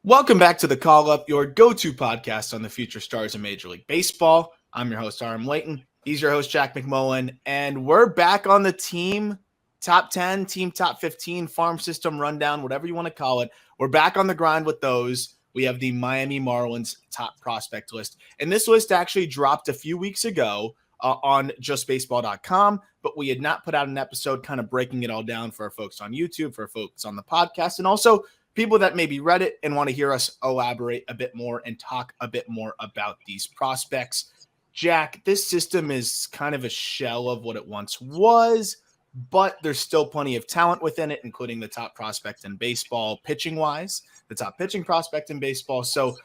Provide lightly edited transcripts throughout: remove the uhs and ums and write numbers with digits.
Welcome back to the Call Up, your go-to podcast on the future stars of Major League Baseball. I'm your host, Aram Layton. He's your host, Jack McMullen, and we're back on the team top 10, team top 15, farm system rundown, whatever you want to call it. We're back on the grind with those. We have the Miami Marlins top prospect list, and this list actually dropped a few weeks ago on justbaseball.com, but we had not put out an episode kind of breaking it all down for our folks on YouTube, for our folks on the podcast, and also people that maybe read it and want to hear us elaborate a bit more and talk a bit more about these prospects. Jack, this system is kind of a shell of what it once was, but there's still plenty of talent within it, including the top prospect in baseball, pitching-wise, the top pitching prospect in baseball. So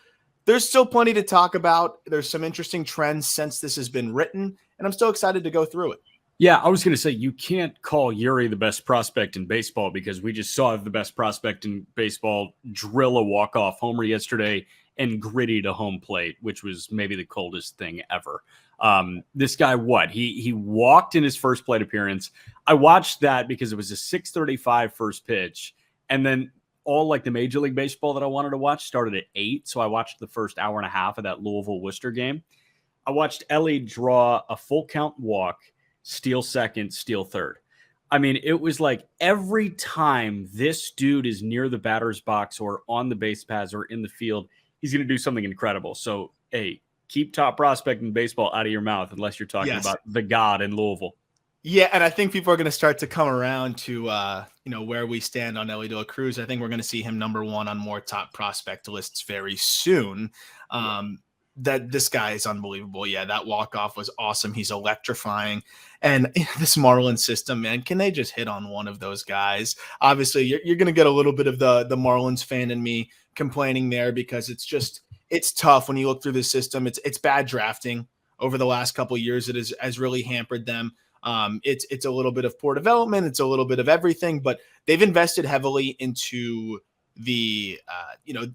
there's still plenty to talk about. There's some interesting trends since this has been written, and I'm still excited to go through it. Yeah, I was going to say, you can't call Yuri the best prospect in baseball because we just saw the best prospect in baseball drill a walk-off homer yesterday and gritty to home plate, which was maybe the coldest thing ever. This guy, he walked in his first plate appearance. I watched that because it was a 6:35 first pitch, and then all like the Major League Baseball that I wanted to watch started at 8, so I watched the first hour and a half of that Louisville-Worcester game. I watched Ellie draw a full count walk, steal second, steal third. I mean, it was like every time this dude is near the batter's box or on the base paths or in the field, he's going to do something incredible. So, hey, keep top prospect in baseball out of your mouth unless you're talking about the god in Louisville. Yeah, and I think people are going to start to come around to where we stand on Ellie De La Cruz. I think we're going to see him number one on more top prospect lists very soon. That this guy is unbelievable. Yeah, that walk-off was awesome. He's electrifying. And this Marlins system, man, can they just hit on one of those guys? Obviously, you're going to get a little bit of the Marlins fan in me complaining there because it's tough when you look through the system. It's bad drafting over the last couple of years. It has really hampered them. It's a little bit of poor development. It's a little bit of everything, but they've invested heavily into the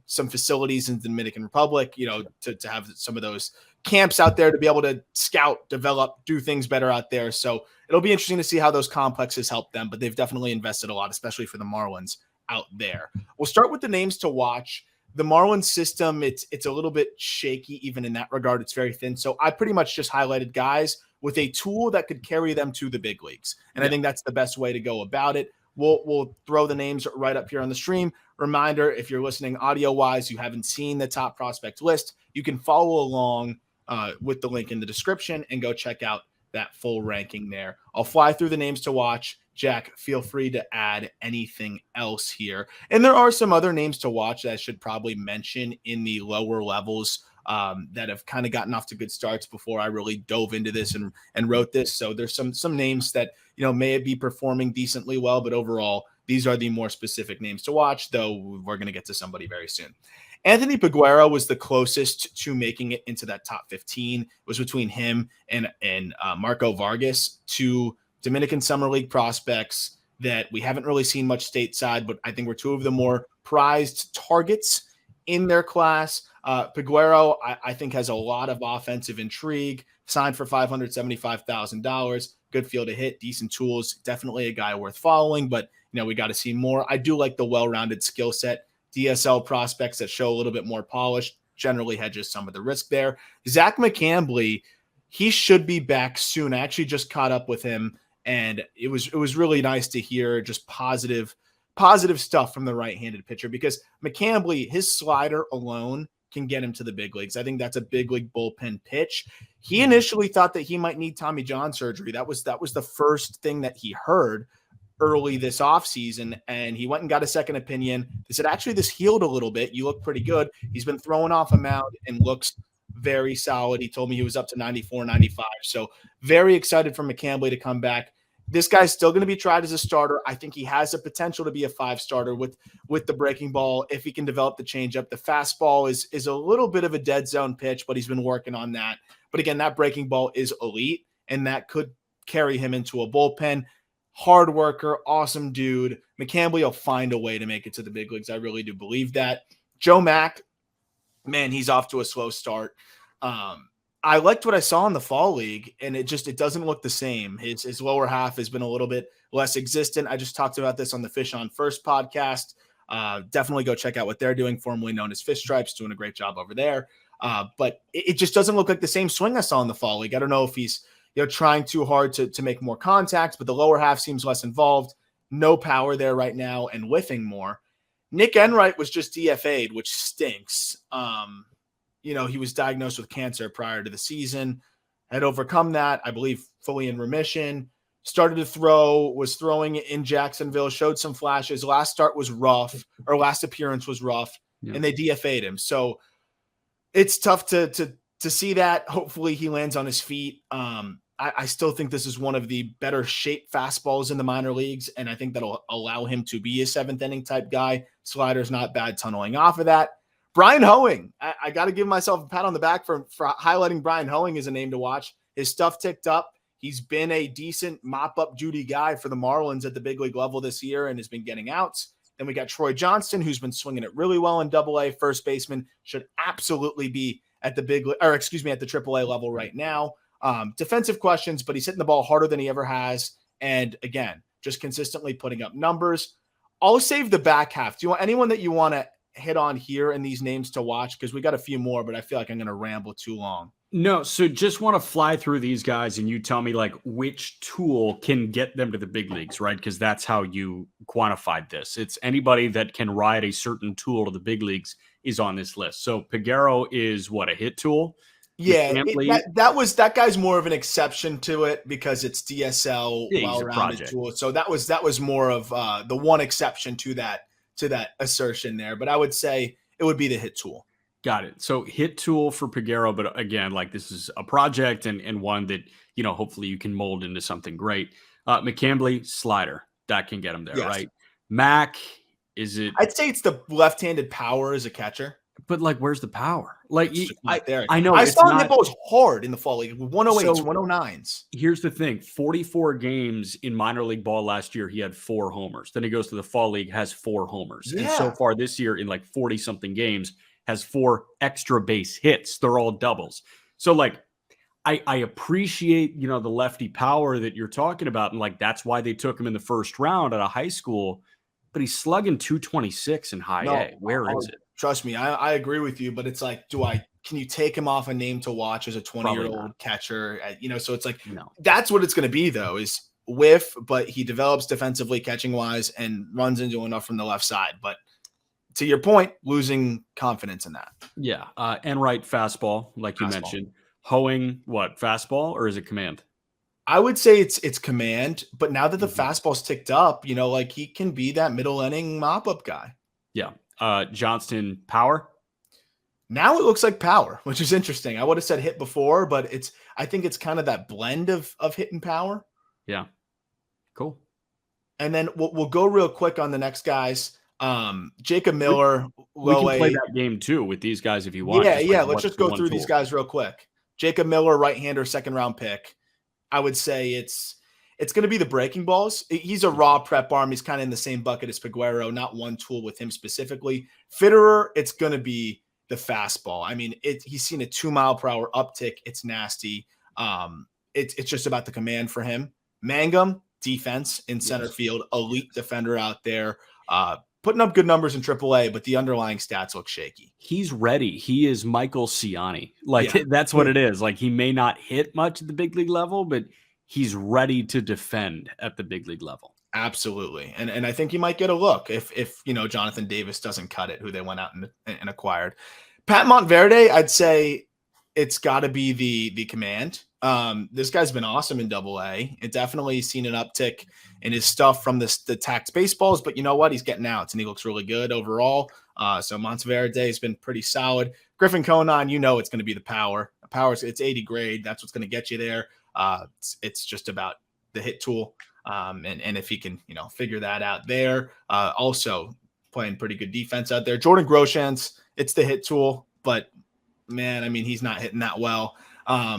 some facilities in the Dominican Republic, to have some of those camps out there to be able to scout, develop, do things better out there. So it'll be interesting to see how those complexes help them, but they've definitely invested a lot, especially for the Marlins out there. We'll start with the names to watch. The Marlins system, it's a little bit shaky even in that regard. It's very thin. So I pretty much just highlighted guys with a tool that could carry them to the big leagues. And I think that's the best way to go about it. We'll throw the names right up here on the stream. Reminder, if you're listening audio-wise, you haven't seen the top prospect list, you can follow along with the link in the description and go check out that full ranking there. I'll fly through the names to watch. Jack, feel free to add anything else here. And there are some other names to watch that I should probably mention in the lower levels that have kind of gotten off to good starts before I really dove into this and wrote this. So there's some names that, may be performing decently well, but overall, these are the more specific names to watch, though we're going to get to somebody very soon. Anthony Peguero was the closest to making it into that top 15. It was between him and Marco Vargas, two Dominican Summer League prospects that we haven't really seen much stateside, but I think were two of the more prized targets in their class. Peguero, I think, has a lot of offensive intrigue, signed for $575,000, good field to hit, decent tools, definitely a guy worth following, but we got to see more. I do like the well-rounded skill set. DSL prospects that show a little bit more polish generally hedges some of the risk there. Zach McCambley, he should be back soon. I actually just caught up with him, and it was really nice to hear just positive stuff from the right-handed pitcher, because McCambley, his slider alone can get him to the big leagues. I think that's a big league bullpen pitch. He initially thought that he might need Tommy John surgery. That was the first thing that he heard early this offseason, and he went and got a second opinion. They said, actually, this healed a little bit. You look pretty good. He's been throwing off a mound and looks very solid. He told me he was up to 94, 95. So very excited for McCambley to come back. This guy's still going to be tried as a starter. I think he has the potential to be a 5-starter with the breaking ball if he can develop the changeup. The fastball is a little bit of a dead zone pitch, but he's been working on that. But again, that breaking ball is elite, and that could carry him into a bullpen. Hard worker, awesome dude. McCambley will find a way to make it to the big leagues. I really do believe that. Joe Mack, man, he's off to a slow start. I liked what I saw in the fall league, and it doesn't look the same. His lower half has been a little bit less existent. I just talked about this on the Fish on First podcast. Definitely go check out what they're doing, formerly known as Fish Stripes, doing a great job over there. But it just doesn't look like the same swing I saw in the fall league. I don't know if he's trying too hard to make more contacts, but the lower half seems less involved. No power there right now and whiffing more. Nick Enright was just DFA'd, which stinks. He was diagnosed with cancer prior to the season, had overcome that, I believe, fully in remission. Started to throw, was throwing in Jacksonville, showed some flashes. Last appearance was rough, and they DFA'd him. So it's tough to see that. Hopefully he lands on his feet. I still think this is one of the better shaped fastballs in the minor leagues, and I think that'll allow him to be a seventh inning type guy. Slider's not bad tunneling off of that. Brian Hoeing, I got to give myself a pat on the back for highlighting Brian Hoeing as a name to watch. His stuff ticked up. He's been a decent mop-up duty guy for the Marlins at the big league level this year and has been getting outs. Then we got Troy Johnston, who's been swinging it really well in Double-A. First baseman, should absolutely be at the at the Triple-A level right now. Defensive questions, but he's hitting the ball harder than he ever has. And again, just consistently putting up numbers. I'll save the back half. Do you want anyone that you want to hit on here in these names to watch? Because we got a few more, but I feel like I'm going to ramble too long. No, so just want to fly through these guys and you tell me like which tool can get them to the big leagues, right? Because that's how you quantified this. It's anybody that can ride a certain tool to the big leagues is on this list. So Peguero is what, a hit tool? Yeah, that guy's more of an exception to it because it's DSL well-rounded tool. So that was more of the one exception to that assertion there. But I would say it would be the hit tool. Got it. So hit tool for Peguero, but again, like this is a project and one that, hopefully you can mold into something great. McCambly, slider. That can get him there, yes. Right? Mac, is it? I'd say it's the left-handed power as a catcher. But like, where's the power? Like, there. I know. I saw him hit balls hard in the fall league, 108s, 109s. Here's the thing: 44 games in minor league ball last year, he had 4 homers. Then he goes to the fall league, has 4 homers, and so far this year, in like 40-something games, has 4 extra base hits. They're all doubles. So like, I appreciate the lefty power that you're talking about, and like that's why they took him in the first round out of high school. But he's slugging 226 in high A. Where is it? Trust me, I agree with you, but it's like, can you take him off a name to watch as a 20-year-old catcher? So it's like, that's what it's going to be though, is whiff, but he develops defensively catching wise and runs into enough from the left side. But to your point, losing confidence in that. Yeah. Enright fastball, like you mentioned. Hoeing, what, fastball or is it command? I would say it's command, but now that the fastball's ticked up, like he can be that middle inning mop-up guy. Yeah. Johnston, power? Now it looks like power, which is interesting. I would have said hit before, but I think it's kind of that blend of hit and power. Yeah. Cool. And then we'll go real quick on the next guys. Jacob Miller. We can play that game too with these guys if you want. Yeah. Let's just go through these guys real quick. Jacob Miller, right-hander, second-round pick. I would say it's going to be the breaking balls. He's a raw prep arm. He's kind of in the same bucket as Peguero, not one tool with him specifically. Fitterer, it's going to be the fastball. I mean, he's seen a 2-mile-per-hour uptick. It's nasty. It's just about the command for him. Mangum, defense in center field, elite defender out there, putting up good numbers in AAA, but the underlying stats look shaky. He's ready. He is Michael Ciani. That's what it is. Like, he may not hit much at the big league level, but he's ready to defend at the big league level. Absolutely. And I think he might get a look if Jonathan Davis doesn't cut it, who they went out and acquired. Pat Monteverde, I'd say it's got to be the command. This guy's been awesome in Double-A. It definitely seen an uptick in his stuff from the taxed baseballs, but you know what? He's getting outs and he looks really good overall. So Monteverde has been pretty solid. Griffin Conine, it's going to be the power. The power, it's 80 grade. That's what's going to get you there. It's just about the hit tool. And if he can, figure that out there, also playing pretty good defense out there. Jordan Groshans, it's the hit tool, but man, I mean, he's not hitting that well.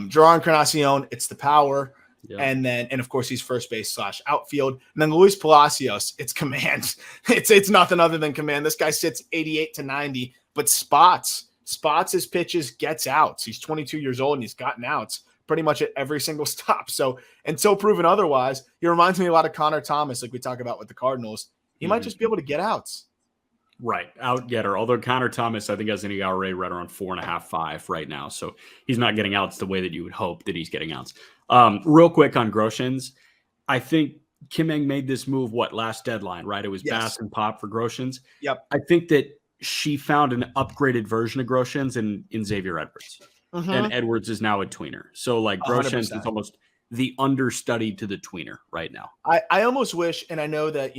Gerard Encarnacion, it's the power. Yeah. And of course he's first base / outfield. And then Luis Palacios, it's command. It's nothing other than command. This guy sits 88 to 90, but spots his pitches, gets outs. He's 22 years old and he's gotten outs pretty much at every single stop. So until proven otherwise, he reminds me a lot of Connor Thomas, like we talk about with the Cardinals. He might just be able to get outs. Right. Out getter. Although Connor Thomas, I think, has an ERA right around 4.5, 5 right now. So he's not getting outs the way that you would hope that he's getting outs. Real quick on Groshans, I think Kim Eng made this move, last deadline, right? It was Yes. Bass and Pop for Groshans. Yep. I think that she found an upgraded version of Groshans in Xavier Edwards. And Edwards is now a tweener. So like Groshans 100%. is almost the understudy to the tweener right now. I almost wish, and I know that,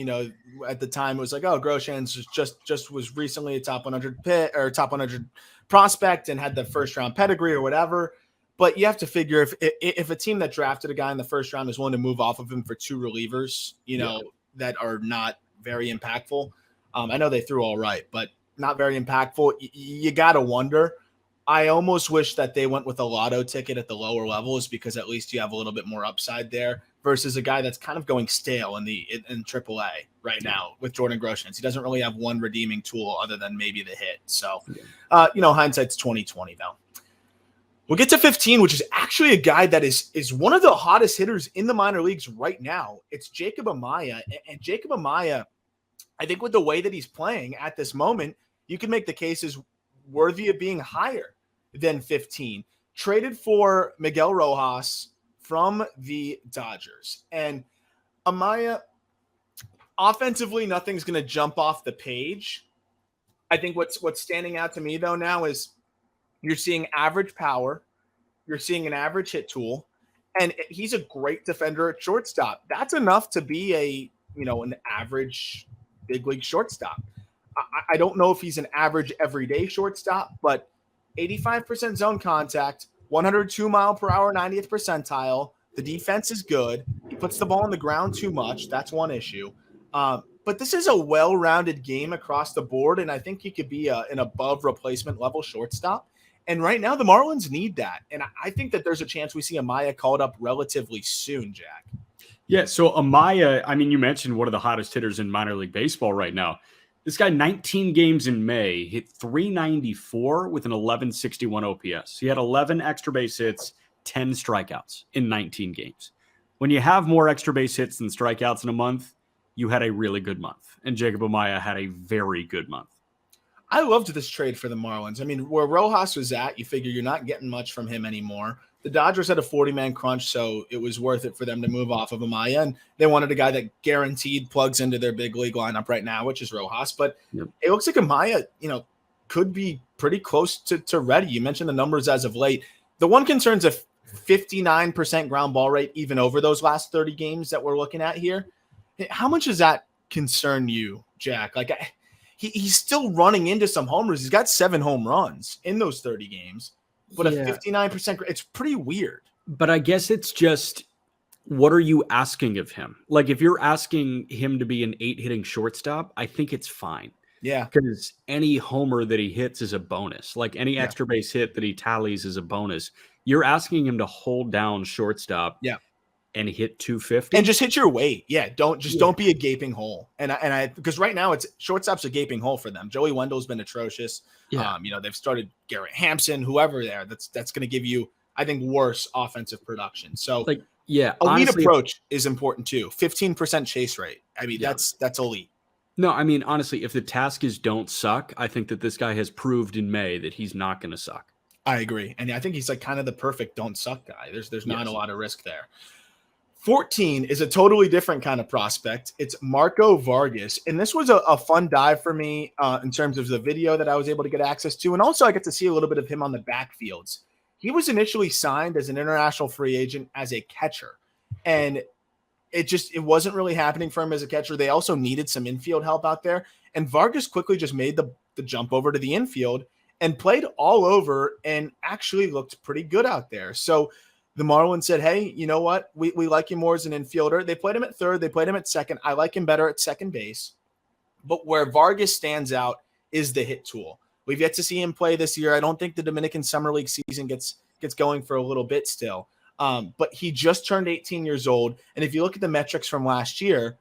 at the time it was like, oh, Groshans just was recently a top 100 pit or top 100 prospect and had the first round pedigree or whatever. But you have to figure if a team that drafted a guy in the first round is willing to move off of him for two relievers, that are not very impactful. I know they threw all right, but not very impactful. You got to wonder. I almost wish that they went with a lotto ticket at the lower levels because at least you have a little bit more upside there versus a guy that's kind of going stale in AAA right now with Jordan Groshans. He doesn't really have one redeeming tool other than maybe the hit. So, hindsight's 2020 though. We'll get to 15, which is actually a guy that is one of the hottest hitters in the minor leagues right now. It's Jacob Amaya, and Jacob Amaya, I think with the way that he's playing at this moment, you can make the case is worthy of being higher than 15. Traded for Miguel Rojas from the Dodgers. And Amaya, offensively, nothing's going to jump off the page. I think what's standing out to me, though, now is you're seeing average power. You're seeing an average hit tool. And he's a great defender at shortstop. That's enough to be an average big league shortstop. I don't know if he's an average everyday shortstop, but 85% zone contact, 102 mile per hour, 90th percentile. The defense is good. He puts the ball on the ground too much. That's one issue. But this is a well-rounded game across the board, and I think he could be an above replacement level shortstop. And right now, the Marlins need that. And I think that there's a chance we see Amaya called up relatively soon, Jack. Yeah, so Amaya, I mean, you mentioned one of the hottest hitters in minor league baseball right now. This guy, 19 games in May, hit 394 with an 1161 OPS. He had 11 extra base hits, 10 strikeouts in 19 games. When you have more extra base hits than strikeouts in a month, you had a really good month. And Jacob Amaya had a very good month. I loved this trade for the Marlins. I mean, where Rojas was at, you figure you're not getting much from him anymore. The Dodgers had a 40-man crunch, so it was worth it for them to move off of Amaya. And they wanted a guy that guaranteed plugs into their big league lineup right now, which is Rojas. But It looks like Amaya, could be pretty close to ready. You mentioned the numbers as of late. The one concern is a 59% ground ball rate, even over those last 30 games that we're looking at here. How much does that concern you, Jack? Like, he's still running into some homers. He's got 7 home runs in those 30 games. But a 59%, it's pretty weird. But I guess it's just, what are you asking of him? Like, if you're asking him to be an 8-hitting shortstop, I think it's fine. Yeah. Because any homer that he hits is a bonus. Like, any extra base hit that he tallies is a bonus. You're asking him to hold down shortstop and hit 250. And just hit your weight. Yeah, don't be a gaping hole. And I because right now it's shortstop's a gaping hole for them. Joey Wendell's been atrocious. Yeah. They've started Garrett Hampson, whoever there. That's going to give you, I think, worse offensive production. So elite honestly, approach is important too. 15% chase rate. I mean, that's elite. No, I mean, honestly, if the task is don't suck, I think that this guy has proved in May that he's not going to suck. I agree. And I think he's like kind of the perfect don't suck guy. There's not a lot of risk there. 14 is a totally different kind of prospect. It's Marco Vargas. And this was a fun dive for me in terms of the video that I was able to get access to. And also I get to see a little bit of him on the backfields. He was initially signed as an international free agent as a catcher. And it wasn't really happening for him as a catcher. They also needed some infield help out there. And Vargas quickly just made the jump over to the infield and played all over and actually looked pretty good out there. So the Marlins said, hey, you know what? We like him more as an infielder. They played him at third. They played him at second. I like him better at second base. But where Vargas stands out is the hit tool. We've yet to see him play this year. I don't think the Dominican Summer League season gets going for a little bit still. But he just turned 18 years old. And if you look at the metrics from last year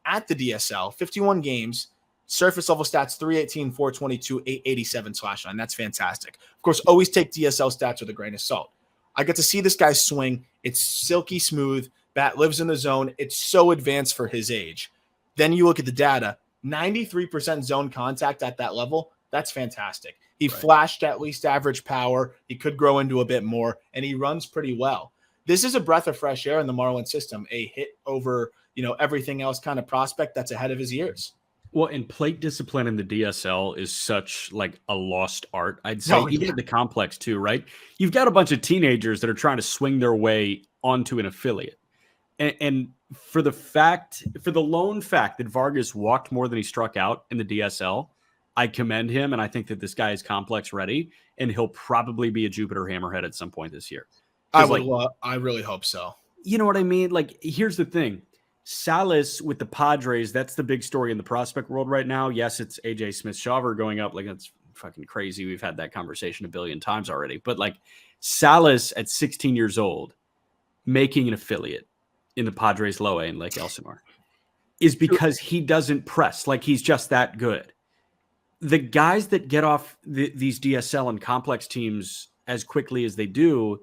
at the DSL, 51 games, surface level stats, 318, 422, 887 /9. That's fantastic. Of course, always take DSL stats with a grain of salt. I get to see this guy swing. It's silky smooth. Bat lives in the zone. It's so advanced for his age. Then you look at the data. 93% zone contact at that level. That's fantastic. He flashed at least average power. He could grow into a bit more, and he runs pretty well. This is a breath of fresh air in the Marlins system, a hit over, everything else kind of prospect that's ahead of his years. Well, and plate discipline in the DSL is such like a lost art, I'd say. Even in the complex too, right? You've got a bunch of teenagers that are trying to swing their way onto an affiliate. And for the lone fact that Vargas walked more than he struck out in the DSL, I commend him. And I think that this guy is complex ready, and he'll probably be a Jupiter Hammerhead at some point this year. I really hope so. You know what I mean? Like, here's the thing. Salas with the Padres, that's the big story in the prospect world right now. Yes, it's AJ Smith-Shawver going up. Like, that's fucking crazy. We've had that conversation a billion times already. But, like, Salas at 16 years old making an affiliate in the Padres low A in Lake Elsinore is because he doesn't press. Like, he's just that good. The guys that get off these DSL and complex teams as quickly as they do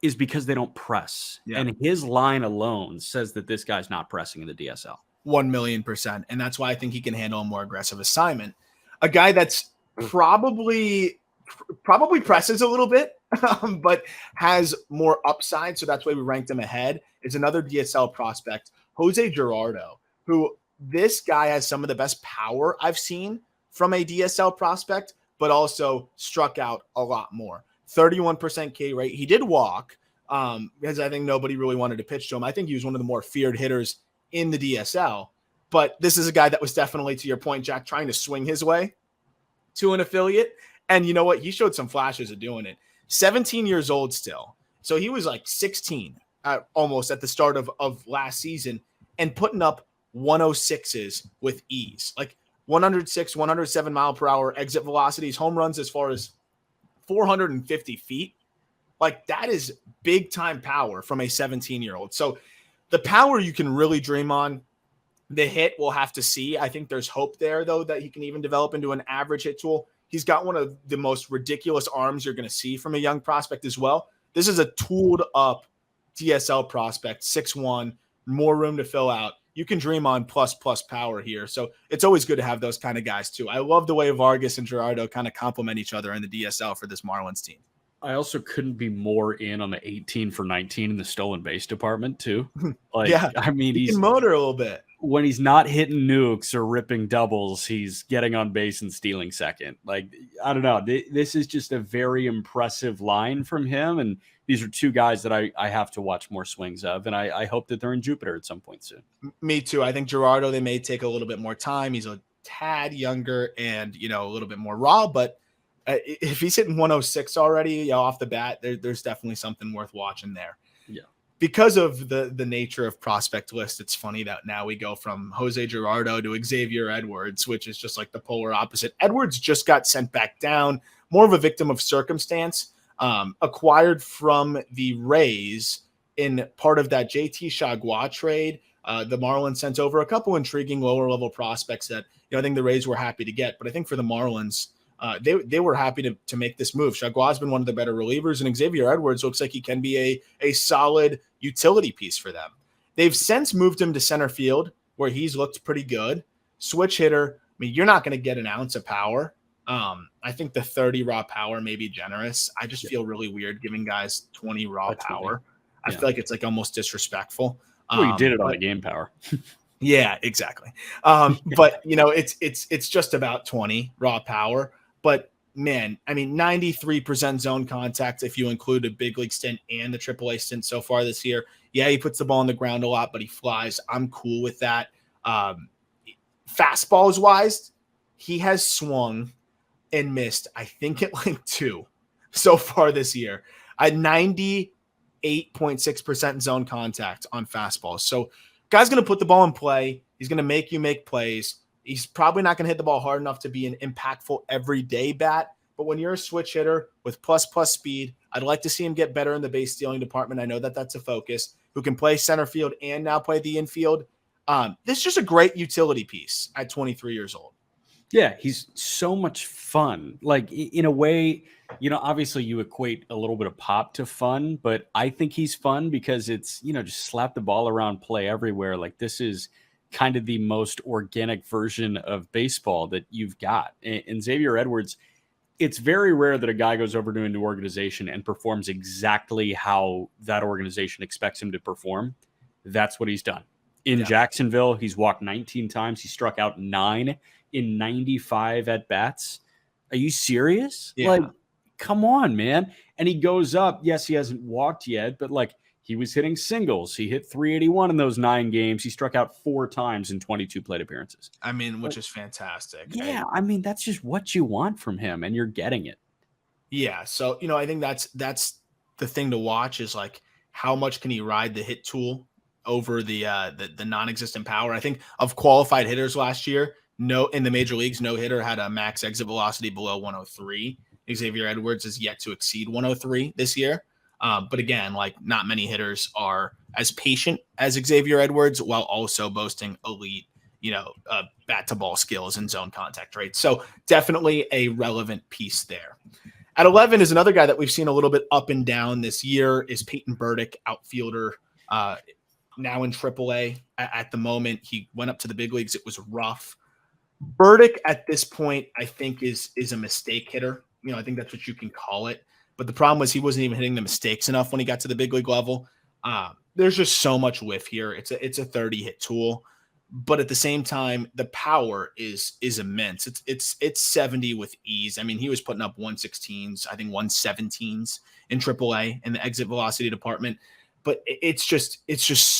is because they don't press. Yeah. And his line alone says that this guy's not pressing in the DSL. 1,000,000%. And that's why I think he can handle a more aggressive assignment. A guy that's probably presses a little bit, but has more upside. So that's why we ranked him ahead. Is another DSL prospect, Jose Gerardo, who this guy has some of the best power I've seen from a DSL prospect, but also struck out a lot more. 31% K rate. He did walk because I think nobody really wanted to pitch to him. I think he was one of the more feared hitters in the DSL. But this is a guy that was definitely, to your point, Jack, trying to swing his way to an affiliate. And you know what? He showed some flashes of doing it. 17 years old still. So he was like 16 almost at the start of last season and putting up 106s with ease. Like 106, 107 mile per hour exit velocities, home runs as far as 450 feet. Like, that is big time power from a 17-year-old. So the power you can really dream on. The hit we'll have to see. I think there's hope there, though, that he can even develop into an average hit tool. He's got one of the most ridiculous arms you're going to see from a young prospect as well. This is a tooled up DSL prospect, 6'1", more room to fill out. You can dream on plus power here. So it's always good to have those kind of guys too. I love the way Vargas and Gerardo kind of complement each other in the DSL for this Marlins team. I also couldn't be more in on the 18 for 19 in the stolen base department too. Like, yeah, I mean, he can motor a little bit. When he's not hitting nukes or ripping doubles, he's getting on base and stealing second. Like, I don't know. This is just a very impressive line from him. And these are two guys that I have to watch more swings of. And I hope that they're in Jupiter at some point soon. Me too. I think Gerardo, they may take a little bit more time. He's a tad younger and, a little bit more raw. But if he's hitting 106 already off the bat, there's definitely something worth watching there. Yeah. Because of the nature of prospect list, it's funny that now we go from Jose Gerardo to Xavier Edwards, which is just like the polar opposite. Edwards just got sent back down, more of a victim of circumstance, acquired from the Rays in part of that JT Chagua trade. The Marlins sent over a couple intriguing lower level prospects that I think the Rays were happy to get. But I think for the Marlins, they were happy to make this move. Chagua's been one of the better relievers, and Xavier Edwards looks like he can be a solid utility piece for them. They've since moved him to center field, where he's looked pretty good. Switch hitter. I mean, you're not going to get an ounce of power. I think the 30 raw power may be generous. I just feel really weird giving guys 20 raw power. I feel like it's like almost disrespectful. Well, you did it on the game power. Yeah, exactly. But it's just about 20 raw power. But man, I mean, 93% zone contact if you include a big league stint and the AAA stint so far this year. Yeah, he puts the ball on the ground a lot, but he flies. I'm cool with that. Fastballs wise, he has swung and missed, I think, at like 2 so far this year. At 98.6% zone contact on fastballs. So guy's going to put the ball in play. He's going to make you make plays. He's probably not going to hit the ball hard enough to be an impactful everyday bat. But when you're a switch hitter with plus speed, I'd like to see him get better in the base stealing department. I know that that's a focus. Who can play center field and now play the infield. This is just a great utility piece at 23 years old. Yeah, he's so much fun. Like, in a way, obviously you equate a little bit of pop to fun, but I think he's fun because it's, just slap the ball around, play everywhere. Like, this is kind of the most organic version of baseball that you've got. And Xavier Edwards, it's very rare that a guy goes over to a new organization and performs exactly how that organization expects him to perform. That's what he's done. In Jacksonville, he's walked 19 times. He struck out 9 in 95 at-bats. Are you serious? Yeah. Like, come on, man. And he goes up. Yes, he hasn't walked yet, but like he was hitting singles. He hit 381 in those 9 games. He struck out 4 times in 22 plate appearances. I mean, which is fantastic. Yeah, I mean, that's just what you want from him, and you're getting it. Yeah. So, I think that's the thing to watch is like how much can he ride the hit tool over the non-existent power. I think of qualified hitters last year, in the major leagues, no hitter had a max exit velocity below 103. Xavier Edwards is yet to exceed 103 this year. But again, like not many hitters are as patient as Xavier Edwards while also boasting elite, bat to ball skills and zone contact rates. So definitely a relevant piece there. At 11 is another guy that we've seen a little bit up and down this year is Peyton Burdick, outfielder, now in AAA at the moment. He went up to the big leagues. It was rough. Burdick at this point, I think is a mistake hitter. I think that's what you can call it. But the problem was he wasn't even hitting the mistakes enough when he got to the big league level. There's just so much whiff here. It's a 30 hit tool, but at the same time, the power is immense. It's 70 with ease. I mean, he was putting up 116s, I think 117s in AAA in the exit velocity department. But it's just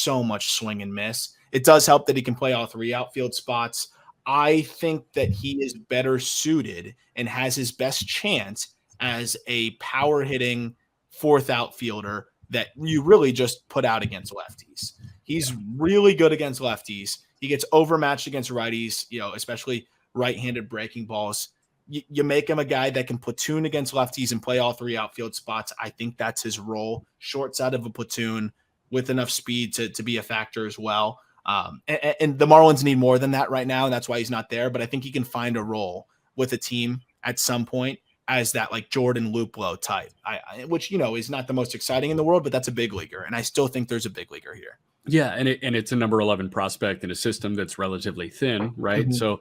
so much swing and miss. It does help that he can play all 3 outfield spots. I think that he is better suited and has his best chance as a power hitting 4th outfielder that you really just put out against lefties. He's really good against lefties. He gets overmatched against righties, especially right-handed breaking balls. You make him a guy that can platoon against lefties and play all 3 outfield spots. I think that's his role. Short side of a platoon with enough speed to be a factor as well. And the Marlins need more than that right now, and that's why he's not there. But I think he can find a role with a team at some point as that like Jordan Luplow type, which is not the most exciting in the world, but that's a big leaguer, and I still think there's a big leaguer here. Yeah, and it's a number 11 prospect in a system that's relatively thin, right? Mm-hmm. So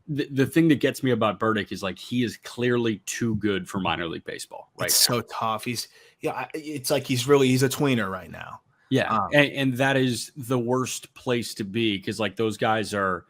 the thing that gets me about Burdick is like he is clearly too good for minor league baseball. Right, it's so tough. It's like he's a tweener right now. Yeah, and that is the worst place to be because like those guys are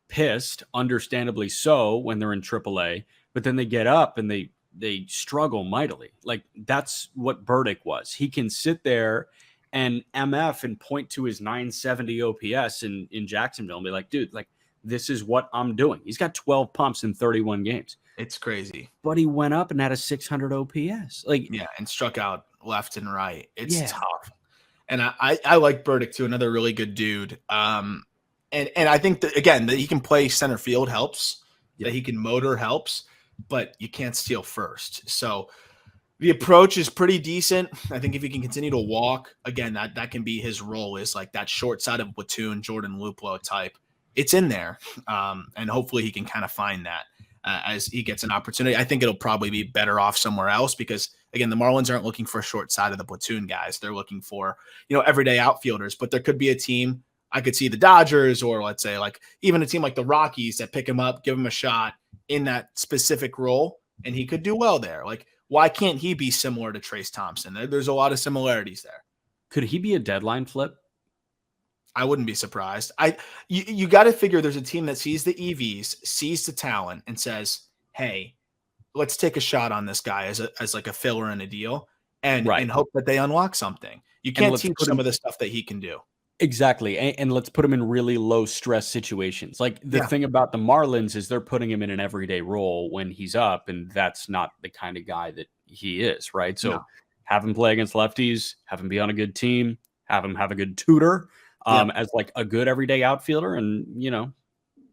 pissed, understandably so, when they're in AAA, but then they get up and they struggle mightily. Like that's what Burdick was. He can sit there and MF and point to his 970 OPS in Jacksonville and be like, dude, like this is what I'm doing. He's got 12 pumps in 31 games. It's crazy. But he went up and had a 600 OPS. And struck out left and right. It's tough. And I like Burdick too, another really good dude. And I think that again that he can play center field helps, that he can motor helps, but you can't steal first. So the approach is pretty decent. I think if he can continue to walk, again, that can be his role is like that short side of platoon, Jordan Luplow type. It's in there. And hopefully he can kind of find that as he gets an opportunity. I think it'll probably be better off somewhere else because, again, the Marlins aren't looking for a short side of the platoon guys. They're looking for, everyday outfielders. But there could be a team, I could see the Dodgers or let's say like even a team like the Rockies that pick him up, give him a shot in that specific role, and he could do well there. Like, why can't he be similar to Trace Thompson? There's a lot of similarities there. Could he be a deadline flip? I wouldn't be surprised. You got to figure there's a team that sees the EVs, sees the talent, and says, "Hey, let's take a shot on this guy as like a filler in a deal, and hope that they unlock something." You can't teach some of the stuff that he can do. Exactly. And let's put him in really low stress situations. Like the thing about the Marlins is they're putting him in an everyday role when he's up, and that's not the kind of guy that he is, right? So have him play against lefties, have him be on a good team, have him have a good tutor as like a good everyday outfielder and,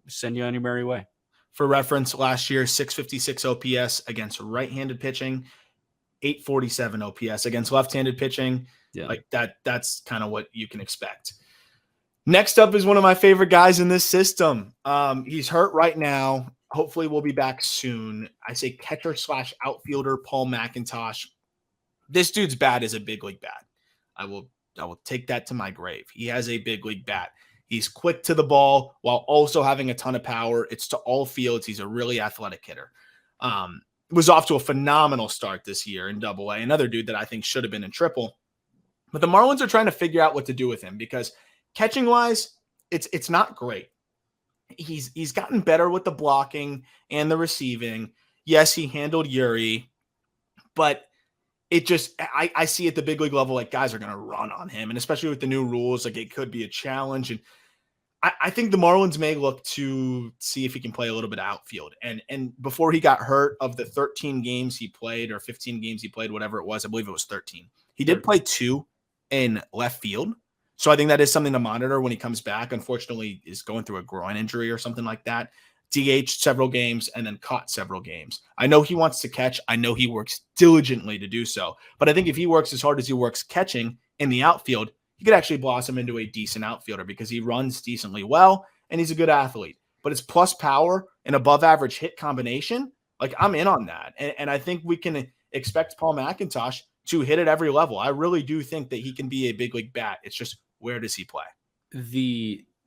send you on your merry way. For reference, last year, 656 OPS against right-handed pitching, 847 OPS against left-handed pitching. Like that's kind of what you can expect. Next up is one of my favorite guys in this system. He's hurt right now. Hopefully we'll be back soon. I say catcher / outfielder Paul McIntosh. This dude's bat is a big league bat. I will take that to my grave. He has a big league bat. He's quick to the ball while also having a ton of power. It's to all fields. He's a really athletic hitter. Was off to a phenomenal start this year in Double A. Another dude that I think should have been in Triple. But the Marlins are trying to figure out what to do with him because catching wise, it's not great. He's gotten better with the blocking and the receiving. Yes, he handled Yuri, but it just I see at the big league level like guys are going to run on him, and especially with the new rules, like it could be a challenge. And I think the Marlins may look to see if he can play a little bit of outfield. And before he got hurt, of the 13 games he played or 15 games he played, whatever it was, I believe it was 13. He did play 2 in left field. So I think that is something to monitor when he comes back. Unfortunately, is going through a groin injury or something like that. DH several games and then caught several games. I know he wants to catch. I know he works diligently to do so. But I think if he works as hard as he works catching in the outfield, he could actually blossom into a decent outfielder because he runs decently well and he's a good athlete. But it's plus power and above average hit combination. Like I'm in on that. And I think we can expect Paul McIntosh to hit at every level. I really do think that he can be a big league bat. It's just, where does he play?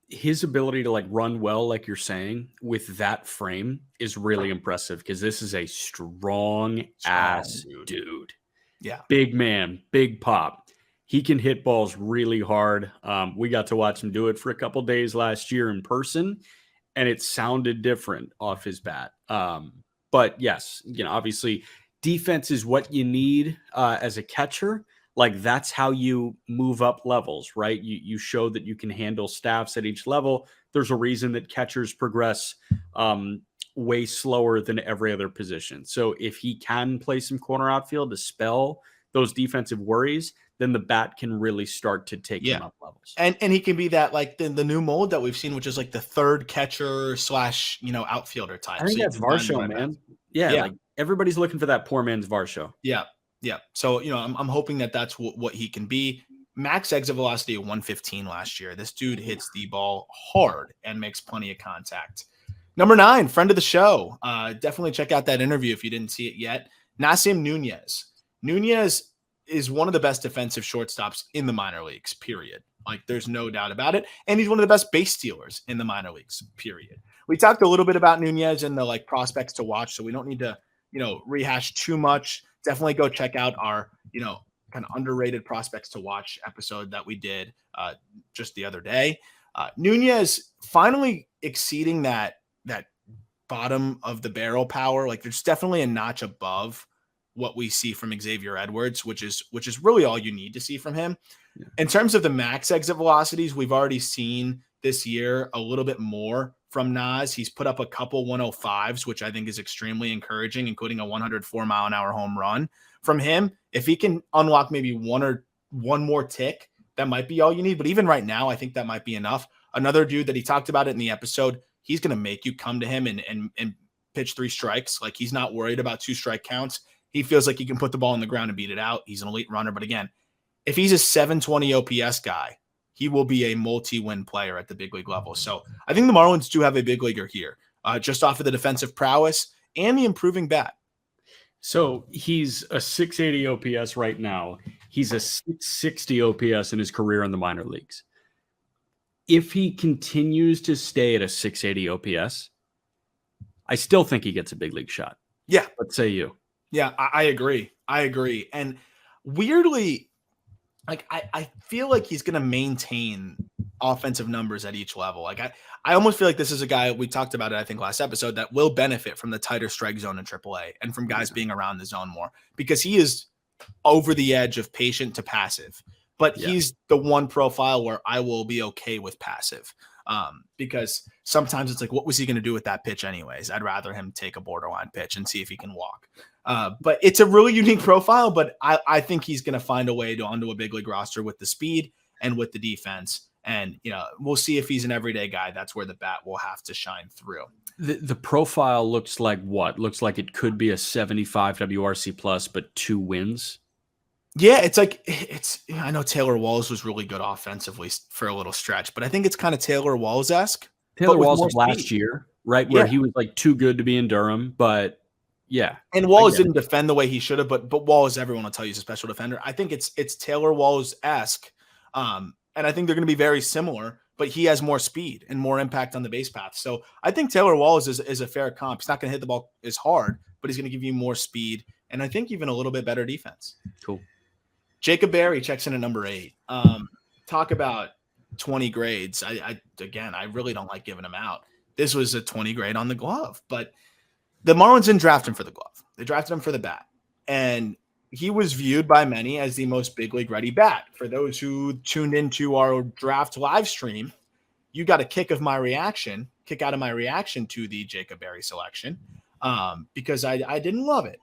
His ability to like run well, like you're saying, with that frame is really impressive because this is a strong ass dude. Yeah. Big man, big pop. He can hit balls really hard. We got to watch him do it for a couple days last year in person, and it sounded different off his bat. But yes, obviously defense is what you need as a catcher. Like that's how you move up levels, right? You show that you can handle staffs at each level. There's a reason that catchers progress way slower than every other position. So if he can play some corner outfield to spell those defensive worries, then the bat can really start to take him up levels. And he can be that like the new mold that we've seen, which is like the third catcher / outfielder type. I think that's Varsho, man. Yeah. Like everybody's looking for that poor man's Varsho. Yeah. Yeah. So, I'm hoping that that's what he can be. Max exit velocity of 115 last year. This dude hits the ball hard and makes plenty of contact. Number 9, friend of the show. Definitely check out that interview if you didn't see it yet. Nasim Nunez. Nunez is one of the best defensive shortstops in the minor leagues, period. Like there's no doubt about it. And he's one of the best base stealers in the minor leagues, period. We talked a little bit about Nunez and the like prospects to watch, so we don't need to, rehash too much. Definitely go check out our, kind of underrated prospects to watch episode that we did just the other day. Nunez finally exceeding that bottom of the barrel power. Like there's definitely a notch above what we see from Xavier Edwards, which is really all you need to see from him. Yeah. In terms of the max exit velocities, we've already seen this year a little bit more from Nas. He's put up a couple 105s, which I think is extremely encouraging, including a 104-mile-an-hour home run from him. If he can unlock maybe one more tick, that might be all you need. But even right now, I think that might be enough. Another dude that he talked about it in the episode, he's going to make you come to him and pitch 3 strikes. Like he's not worried about 2 strike counts. He feels like he can put the ball on the ground and beat it out. He's an elite runner. But again, if he's a 720 OPS guy, he will be a multi-win player at the big league level. So I think the Marlins do have a big leaguer here, just off of the defensive prowess and the improving bat. So he's a 680 OPS right now. He's a 660 OPS in his career in the minor leagues. If he continues to stay at a 680 OPS, I still think he gets a big league shot. Yeah. What say you? Yeah, I agree. And weirdly, like I feel like he's going to maintain offensive numbers at each level. Like I almost feel like this is a guy, we talked about it, I think last episode, that will benefit from the tighter strike zone in AAA and from guys being around the zone more, because he is over the edge of patient to passive, but he's the one profile where I will be okay with passive. Because sometimes it's like, what was he going to do with that pitch anyways? I'd rather him take a borderline pitch and see if he can walk. But it's a really unique profile, but I think he's going to find a way to onto a big league roster with the speed and with the defense. And, we'll see if he's an everyday guy. That's where the bat will have to shine through. The profile looks like what? Looks like it could be a 75 WRC plus, but 2 wins. Yeah, it's like I know Taylor Walls was really good offensively for a little stretch, but I think it's kind of Taylor Walls-esque. Taylor Walls of last year, right? Where he was like too good to be in Durham, but yeah. And Walls didn't defend the way he should have, but Walls, everyone will tell you, is a special defender. I think it's Taylor Walls-esque. And I think they're going to be very similar, but he has more speed and more impact on the base path. So I think Taylor Walls is a fair comp. He's not going to hit the ball as hard, but he's going to give you more speed, and I think even a little bit better defense. Cool. Jacob Berry checks in at number 8. Talk about 20 grades. I really don't like giving him out. This was a 20 grade on the glove, but the Marlins didn't draft him for the glove. They drafted him for the bat, and he was viewed by many as the most big league ready bat. For those who tuned into our draft live stream, you got a kick out of my reaction to the Jacob Berry selection because I didn't love it.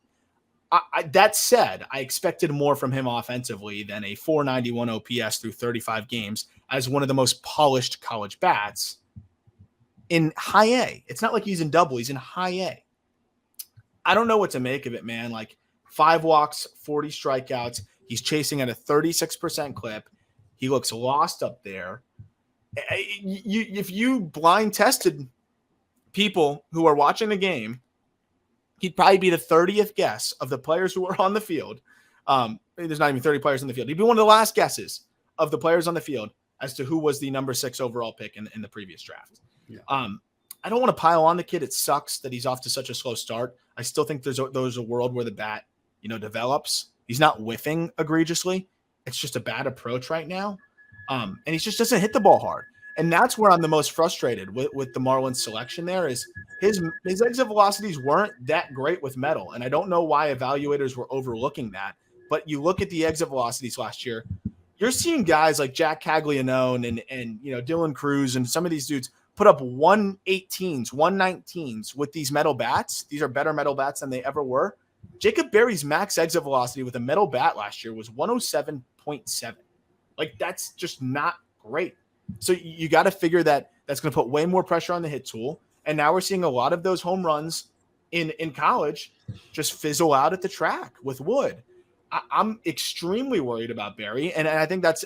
That said, I expected more from him offensively than a 491 OPS through 35 games as one of the most polished college bats in high A. It's not like he's in double, he's in high A. I don't know what to make of it, man. Like 5 walks, 40 strikeouts. He's chasing at a 36% clip. He looks lost up there. If you blind tested people who are watching the game, he'd probably be the 30th guess of the players who are on the field. There's not even 30 players on the field. He'd be one of the last guesses of the players on the field as to who was the number 6 overall pick in the previous draft. Yeah. I don't want to pile on the kid. It sucks that he's off to such a slow start. I still think there's a world where the bat, develops. He's not whiffing egregiously. It's just a bad approach right now. And he just doesn't hit the ball hard. And that's where I'm the most frustrated with the Marlins selection there is his exit velocities weren't that great with metal. And I don't know why evaluators were overlooking that. But you look at the exit velocities last year, you're seeing guys like Jack Caglianone and Dylan Cruz and some of these dudes put up 118s, 119s with these metal bats. These are better metal bats than they ever were. Jacob Berry's max exit velocity with a metal bat last year was 107.7. Like, that's just not great. So you got to figure that that's going to put way more pressure on the hit tool. And now we're seeing a lot of those home runs in college just fizzle out at the track with wood. I'm extremely worried about Berry, and I think that's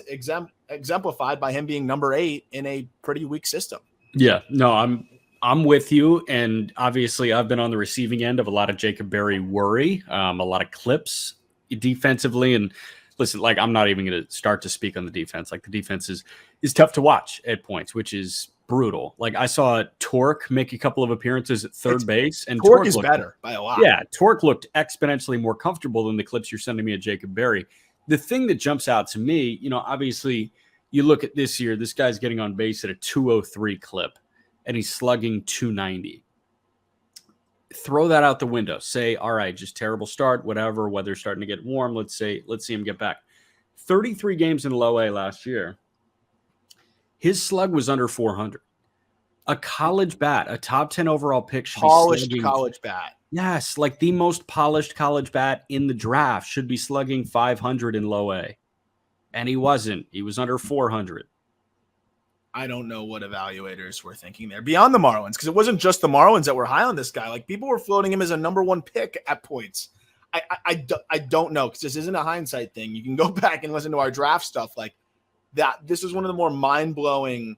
exemplified by him being number 8 in a pretty weak system. Yeah, no, I'm with you, and obviously I've been on the receiving end of a lot of Jacob Berry worry, a lot of clips defensively, and listen, like I'm not even going to start to speak on the defense. Like the defense is tough to watch at points, which is brutal. Like I saw Torque make a couple of appearances at third base, and Torque is better by a lot. Yeah, Torque looked exponentially more comfortable than the clips you're sending me at Jacob Berry. The thing that jumps out to me, obviously you look at this year, this guy's getting on base at a 203 clip, and he's slugging 290. Throw that out the window. Say, all right, just terrible start, whatever, weather's starting to get warm. Let's see him get back. 33 games in low A last year. His slug was under 400. A college bat, a top 10 overall pick. Polished college bat. Yes, like the most polished college bat in the draft should be slugging 500 in low A. And he wasn't. He was under 400. I don't know what evaluators were thinking there beyond the Marlins, because it wasn't just the Marlins that were high on this guy. Like people were floating him as a number 1 pick at points. I don't know, because this isn't a hindsight thing. You can go back and listen to our draft stuff like that. This is one of the more mind-blowing,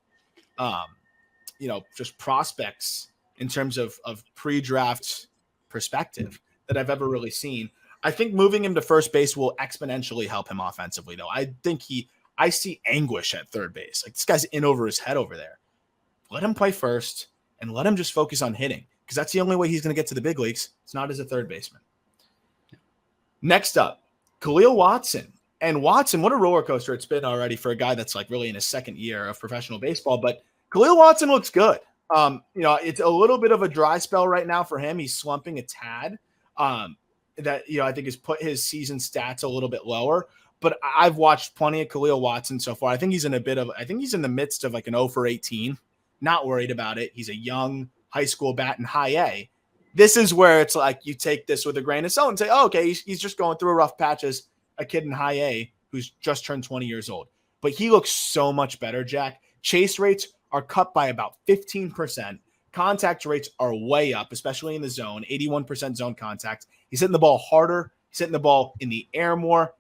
just prospects in terms of pre-draft perspective that I've ever really seen. I think moving him to first base will exponentially help him offensively, though. I see anguish at third base. Like this guy's in over his head over there. Let him play first and let him just focus on hitting, because that's the only way he's going to get to the big leagues. It's not as a third baseman. Next up, Khalil Watson. And Watson, what a roller coaster it's been already for a guy that's like really in his second year of professional baseball. But Khalil Watson looks good. It's a little bit of a dry spell right now for him. He's slumping a tad. That I think has put his season stats a little bit lower. But I've watched plenty of Khalil Watson so far. I think he's in the midst of like an 0 for 18. Not worried about it. He's a young high school bat in high A. This is where it's like you take this with a grain of salt and say, oh, okay, he's just going through a rough patch as a kid in high A who's just turned 20 years old. But he looks so much better, Jack. Chase rates are cut by about 15%. Contact rates are way up, especially in the zone, 81% zone contact. He's hitting the ball harder. He's hitting the ball in the air more.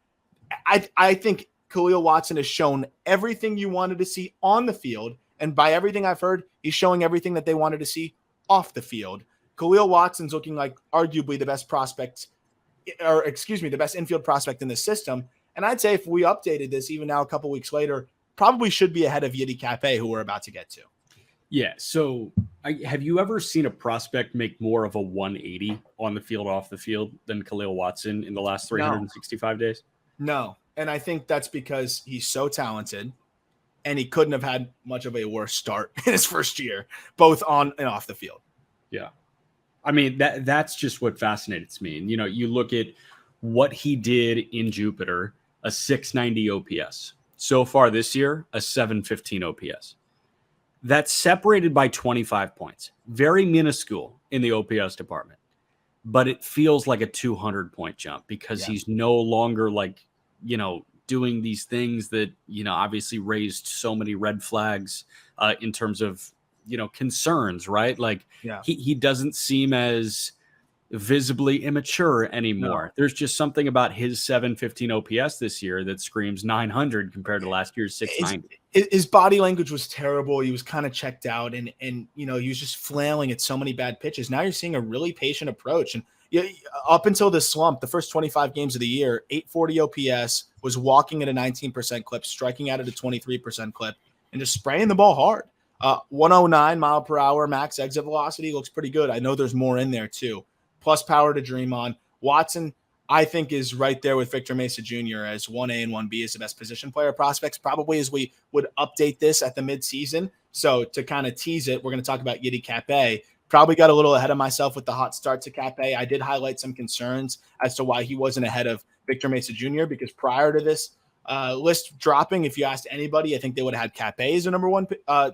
I think Khalil Watson has shown everything you wanted to see on the field. And by everything I've heard, he's showing everything that they wanted to see off the field. Khalil Watson's looking like arguably the best the best infield prospect in the system. And I'd say if we updated this even now a couple weeks later, probably should be ahead of Yiddy Cape, who we're about to get to. Yeah. So have you ever seen a prospect make more of a 180 on the field, off the field than Khalil Watson in the last 365 days? No. And I think that's because he's so talented and he couldn't have had much of a worse start in his first year, both on and off the field. Yeah. I mean, that's just what fascinates me. And, you look at what he did in Jupiter, a 690 OPS. So far this year, a 715 OPS. That's separated by 25 points. Very minuscule in the OPS department. But it feels like a 200-point jump because he's no longer doing these things that, obviously raised so many red flags in terms of, concerns, right? He doesn't seem as visibly immature anymore. There's just something about his 715 OPS this year that screams 900 compared to last year's 690. His body language was terrible. He was kind of checked out and he was just flailing at so many bad pitches. Now you're seeing a really patient approach. And up until this slump, the first 25 games of the year, 840 OPS, was walking at a 19% clip, striking out at a 23% clip, and just spraying the ball hard. 109 mile per hour max exit velocity looks pretty good. I know there's more in there too. Plus power to dream on. Watson, I think, is right there with Victor Mesa Jr. as 1A and 1B as the best position player prospects, probably as we would update this at the midseason. So to kind of tease it, we're going to talk about Yiddy Cape. Probably got a little ahead of myself with the hot start to Cape. I did highlight some concerns as to why he wasn't ahead of Victor Mesa Jr. because prior to this list dropping, if you asked anybody, I think they would have had Cape as a number one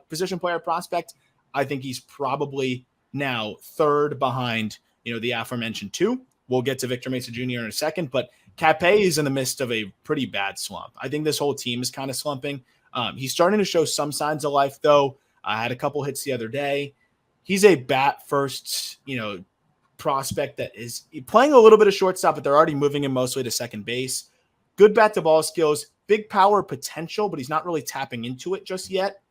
position player prospect. I think he's probably now third behind the aforementioned two. We'll get to Victor Mesa Jr. in a second, but Cape is in the midst of a pretty bad slump. I think this whole team is kind of slumping. He's starting to show some signs of life, though. I had a couple hits the other day. He's a bat first, prospect that is playing a little bit of shortstop, but they're already moving him mostly to second base. Good bat to ball skills, big power potential, but he's not really tapping into it just yet.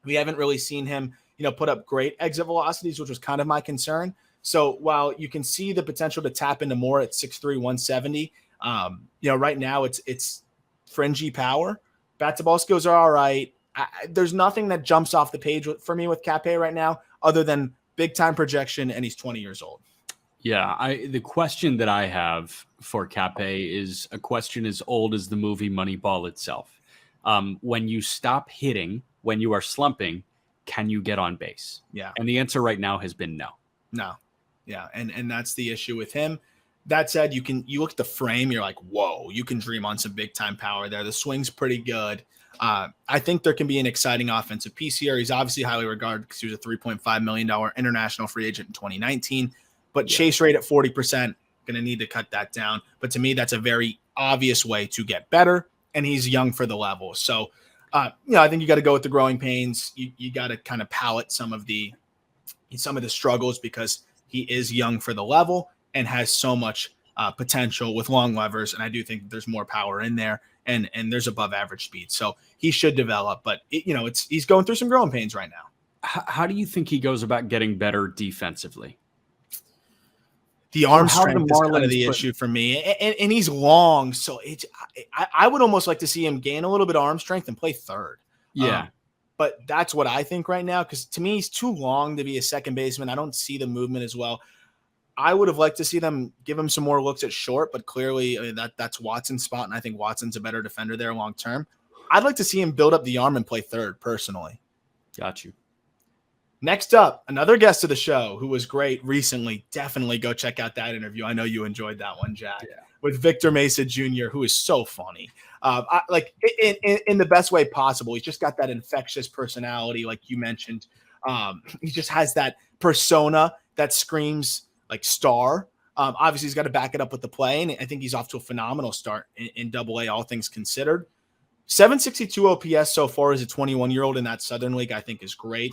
We haven't really seen him, put up great exit velocities, which was kind of my concern. So while you can see the potential to tap into more at 6'3", 170, right now it's fringy power. Bat to ball skills are all right. There's nothing that jumps off the page for me with Cape right now other than big time projection, and he's 20 years old. Yeah, the question that I have for Cape is a question as old as the movie Moneyball itself. When you stop hitting, when you are slumping, can you get on base? Yeah. And the answer right now has been no. No. Yeah, and that's the issue with him. That said, you look at the frame, you're like, whoa, you can dream on some big time power there. The swing's pretty good. I think there can be an exciting offensive piece here. He's obviously highly regarded because he was a $3.5 million international free agent in 2019. But chase rate at 40%, going to need to cut that down. But to me, that's a very obvious way to get better, and he's young for the level. So, I think you got to go with the growing pains. You got to kind of palate some of the struggles because he is young for the level and has so much potential with long levers. And I do think there's more power in there and there's above average speed. So he should develop, but he's going through some growing pains right now. How do you think he goes about getting better defensively? The arm strength is kind of the issue for me. And he's long. So I would almost like to see him gain a little bit of arm strength and play third. Yeah. But that's what I think right now, because to me, he's too long to be a second baseman. I don't see the movement as well. I would have liked to see them give him some more looks at short, but clearly that's Watson's spot, and I think Watson's a better defender there long term. I'd like to see him build up the arm and play third, personally. Got you. Next up, another guest of the show who was great recently. Definitely go check out that interview. I know you enjoyed that one, Jack. Yeah. With Victor Mesa Jr., who is so funny. In the best way possible. He's just got that infectious personality, like you mentioned. He just has that persona that screams like star. Obviously, he's got to back it up with the play, and I think he's off to a phenomenal start in Double-A, all things considered. 762 OPS so far as a 21-year-old in that Southern League, I think, is great.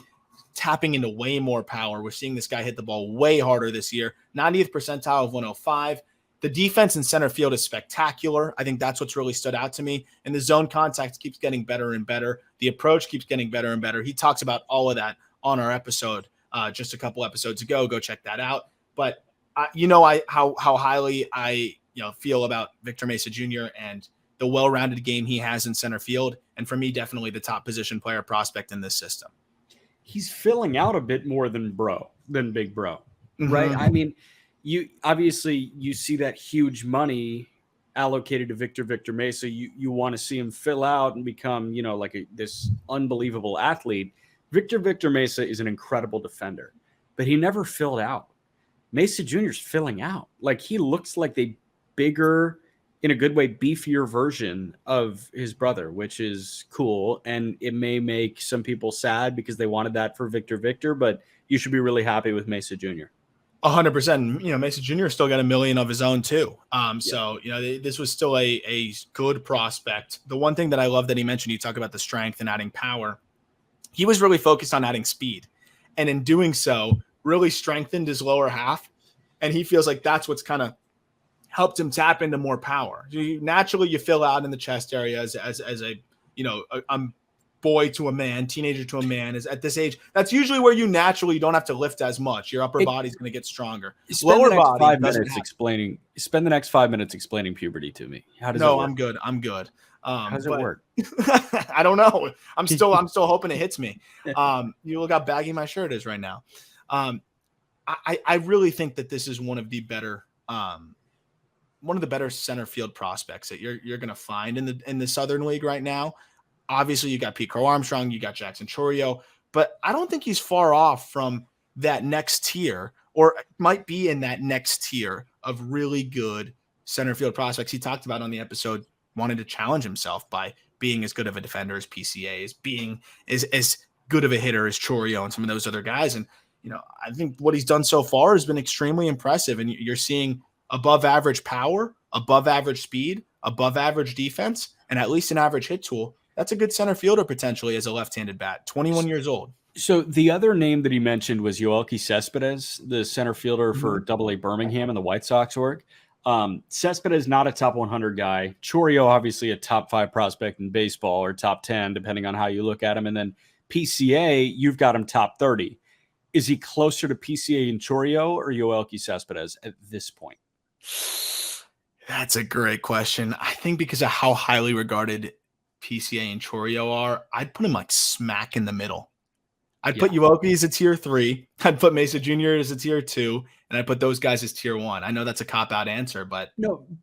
Tapping into way more power. We're seeing this guy hit the ball way harder this year. 90th percentile of 105. The defense in center field is spectacular. I think that's what's really stood out to me. And the zone contact keeps getting better and better. The approach keeps getting better and better. He talks about all of that on our episode just a couple episodes ago. Go check that out. But how highly I feel about Victor Mesa Jr. and the well-rounded game he has in center field. And for me, definitely the top position player prospect in this system. He's filling out a bit more than Big Bro, right? Mm-hmm. I mean, you obviously you see that huge money allocated to Victor Mesa. You want to see him fill out and become, like this unbelievable athlete. Victor Mesa is an incredible defender, but he never filled out. Mesa Jr. is filling out. Like, he looks like the bigger, in a good way, beefier version of his brother, which is cool. And it may make some people sad because they wanted that for Victor, but you should be really happy with Mesa Jr. 100%. Mesa Jr. still got $1 million of his own too. So, this was still a good prospect. The one thing that I love that he mentioned, you talk about the strength and adding power. He was really focused on adding speed. And in doing so, really strengthened his lower half. And he feels like that's what's kind of helped him tap into more power. Naturally, you fill out in the chest area as a boy to a man, teenager to a man. Is at this age, that's usually where you naturally don't have to lift as much. Your upper body's going to get stronger. Lower body. Spend the next 5 minutes explaining puberty to me. How does it work? I'm good. How does it work? I don't know. I'm still hoping it hits me. You look how baggy my shirt is right now. I really think that this is one of the better center field prospects that you're going to find in the Southern League right now. Obviously, you got Pete Crow Armstrong, you got Jackson Chourio, but I don't think he's far off from that next tier, or might be in that next tier of really good center field prospects. He talked about on the episode, wanted to challenge himself by being as good of a defender as PCA, as being as good of a hitter as Chourio and some of those other guys. And, I think what he's done so far has been extremely impressive. And you're seeing above average power, above average speed, above average defense, and at least an average hit tool. That's a good center fielder potentially as a left-handed bat, 21 years old. So the other name that he mentioned was Yoelqui Cespedes, the center fielder for AA Birmingham in the White Sox org. Cespedes not a top 100 guy. Chourio, obviously a top 5 prospect in baseball, or top 10, depending on how you look at him. And then PCA, you've got him top 30. Is he closer to PCA and Chourio or Yoelqui Cespedes at this point? That's a great question. I think because of how highly regarded PCA and Chourio are, I'd put him like smack in the middle. I'd put Yoelqui as a tier 3. I'd put Mesa Jr. as a tier 2, and I'd put those guys as tier 1. I know that's a cop-out answer, but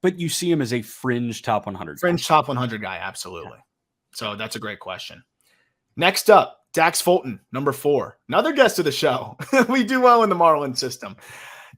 you see him as a fringe top 100 top 100 guy, absolutely. Yeah. So that's a great question. Next up, Dax Fulton, number 4. Another guest of the show. We do well in the Marlins system.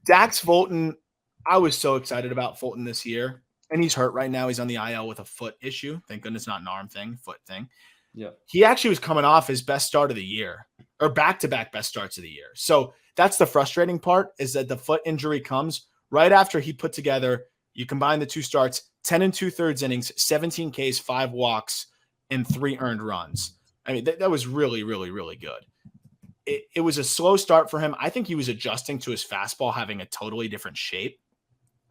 Dax Fulton, I was so excited about Fulton this year, and he's hurt right now. He's on the IL with a foot issue. Thank goodness, not an arm thing, foot thing. Yeah. He actually was coming off his best start of the year, or back-to-back best starts of the year. So that's the frustrating part, is that the foot injury comes right after he put together, you combine the 2 starts, 10 2/3 innings, 17 Ks, 5 walks, and 3 earned runs. I mean, that was really, really, really good. It was a slow start for him. I think he was adjusting to his fastball having a totally different shape.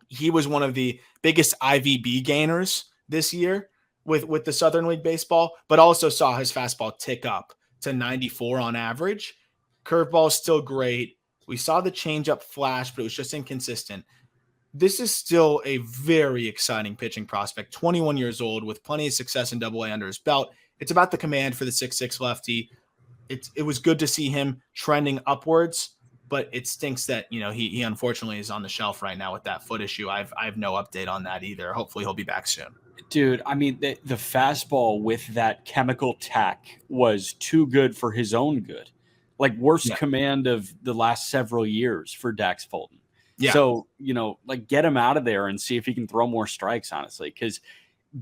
He was one of the biggest IVB gainers this year with the Southern League baseball, but also saw his fastball tick up to 94 on average. Curveball is still great. We saw the changeup flash, but it was just inconsistent. This is still a very exciting pitching prospect, 21 years old with plenty of success in AA under his belt. It's about the command for the 6'6" lefty. It was good to see him trending upwards, but it stinks that, he unfortunately is on the shelf right now with that foot issue. I have no update on that either. Hopefully he'll be back soon. Dude, I mean, the fastball with that chemical tack was too good for his own good. Like, worst command of the last several years for Dax Fulton. Yeah. So, get him out of there and see if he can throw more strikes, honestly, because